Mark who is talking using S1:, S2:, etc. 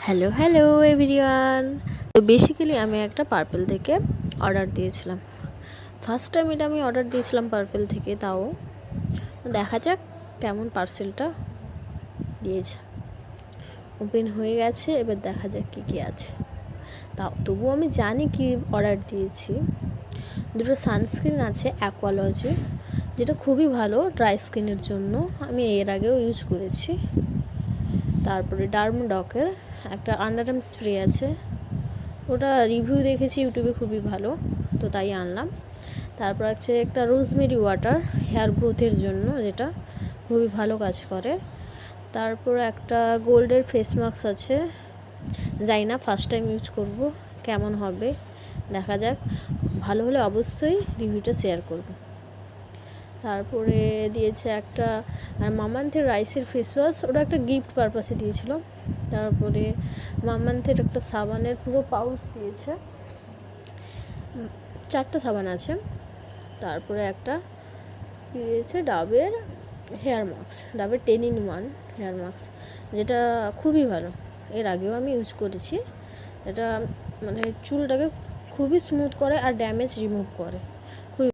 S1: Hello hello everyone. তো basically আমি একটা পার্পেল থেকে অর্ডার দিয়েছিলাম। ফার্স্ট টাইম এটা আমি অর্ডার দিয়েছিলাম পার্পেল থেকে। তাও দেখা যাক কেমন পার্সেলটা দিয়েছে। ওপেন হয়ে গেছে, এবার দেখা যাক কী কী আছে। তবুও আমি জানি কি অর্ডার দিয়েছি। দুটো সানস্ক্রিন আছে অ্যাকোয়ালজি, যেটা খুবই ভালো ড্রাই স্কিনের জন্য, আমি এর আগেও ইউজ করেছি। তারপরে ডার্মডকের একটা আন্ডার স্প্রে আছে, ওটা রিভিউ দেখেছি ইউটিউবে খুবই ভালো, তো তাই আনলাম। তারপর আছে একটা রোজমেরি ওয়াটার হেয়ার গ্রোথের জন্য, যেটা খুবই ভালো কাজ করে। তারপর একটা গোল্ডের ফেস মাস্ক আছে, যাই না ফার্স্ট টাইম ইউজ করব, কেমন হবে দেখা যাক, ভালো হলে অবশ্যই রিভিউটা শেয়ার করব। তারপরে দিয়েছে একটা মামান্থের রাইসের ফেস ওয়াশ, ওটা একটা গিফট পারপাসে দিয়েছিল। তারপরে মামান্থের একটা সাবানের পুরো পাউচ দিয়েছে, 4টা সাবান আছে। তারপরে একটা দিয়েছে ডাবের হেয়ার মাস্ক, ডাবের 10 in 1 হেয়ার মাস্ক, যেটা খুবই ভালো, এর আগেও আমি ইউজ করেছি। এটা মানে চুলটাকে খুবই স্মুথ করে আর ড্যামেজ রিমুভ করে।